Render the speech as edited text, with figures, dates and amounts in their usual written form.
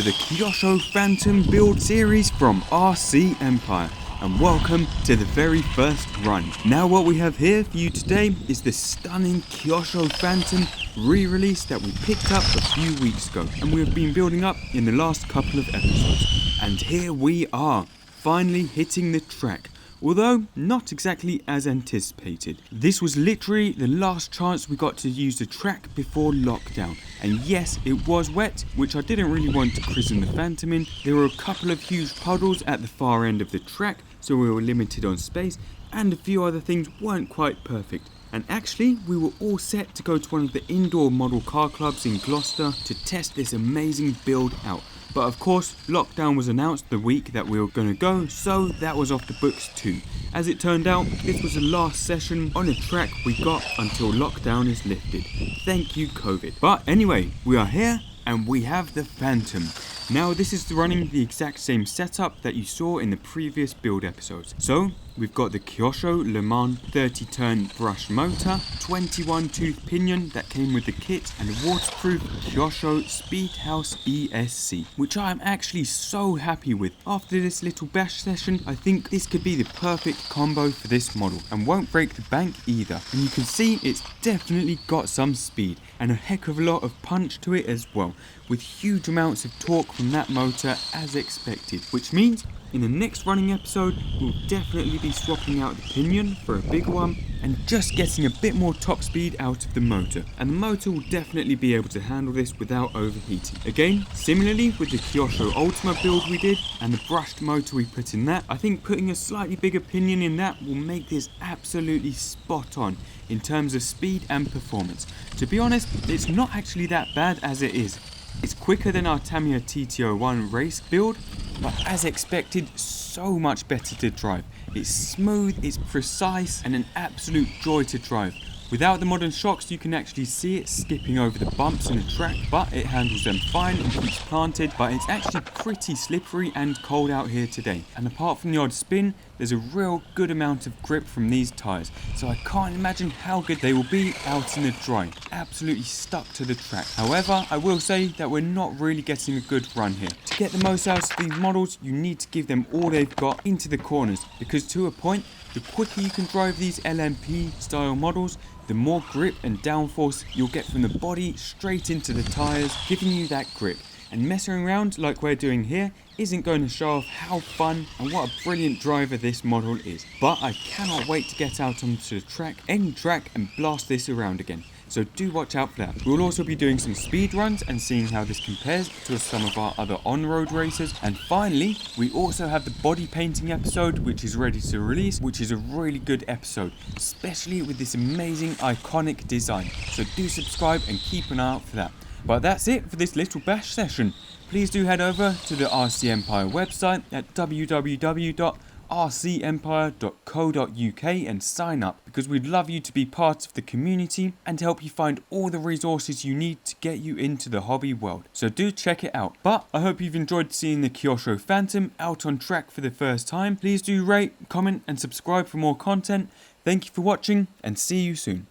the Kyosho Fantom build series from RC Empire, and welcome to the very first run. Now what we have here for you today is the stunning Kyosho Fantom re-release that we picked up a few weeks ago, and we have been building up in the last couple of episodes. And here we are, finally hitting the track. Although not exactly as anticipated. This was literally the last chance we got to use the track before lockdown. And yes, it was wet, which I didn't really want to christen the Fantom in. There were a couple of huge puddles at the far end of the track, so we were limited on space, and a few other things weren't quite perfect. And actually, we were all set to go to one of the indoor model car clubs in Gloucester to test this amazing build out. But of course, lockdown was announced the week that we were going to go, so that was off the books too. As it turned out, this was the last session on a track we got until lockdown is lifted. Thank you, COVID. But anyway, we are here and we have the Fantom. Now this is running the exact same setup that you saw in the previous build episodes. So we've got the Kyosho LLE MANS 30 turn brush motor, 21 tooth pinion that came with the kit, and a waterproof Kyosho Speed ESC, which I am actually so happy with. After this little bash session, I think this could be the perfect combo for this model and won't break the bank either. And you can see it's definitely got some speed and a heck of a lot of punch to it as well, with huge amounts of torque from that motor as expected, which means in the next running episode we'll definitely be swapping out the pinion for a bigger one and just getting a bit more top speed out of the motor, and the motor will definitely be able to handle this without overheating. Again, similarly with the Kyosho Ultima build we did and the brushed motor we put in that, I think putting a slightly bigger pinion in that will make this absolutely spot on in terms of speed and performance. To be honest, it's not actually that bad as it is. It's quicker than our Tamiya TT01 race build, but as expected, so much better to drive. It's smooth, it's precise, and an absolute joy to drive. Without the modern shocks, you can actually see it skipping over the bumps in the track, but it handles them fine and keeps planted. But it's actually pretty slippery and cold out here today. And apart from the odd spin, there's a real good amount of grip from these tyres. So I can't imagine how good they will be out in the dry. Absolutely stuck to the track. However, I will say that we're not really getting a good run here. To get the most out of these models, you need to give them all they've got into the corners. Because to a point, the quicker you can drive these LMP style models, the more grip and downforce you'll get from the body straight into the tyres, giving you that grip. And messing around like we're doing here isn't going to show off how fun and what a brilliant driver this model is. But I cannot wait to get out onto the track, any track, and blast this around again. So do watch out for that. We'll also be doing some speed runs and seeing how this compares to some of our other on-road races. And finally, we also have the body painting episode, which is ready to release, which is a really good episode, especially with this amazing iconic design. So do subscribe and keep an eye out for that. But that's it for this little bash session. Please do head over to the RC Empire website at www.rcempire.co.uk and sign up, because we'd love you to be part of the community and help you find all the resources you need to get you into the hobby world. So do check it out. But I hope you've enjoyed seeing the Kyosho Fantom out on track for the first time. Please do rate, comment and subscribe for more content. Thank you for watching and see you soon.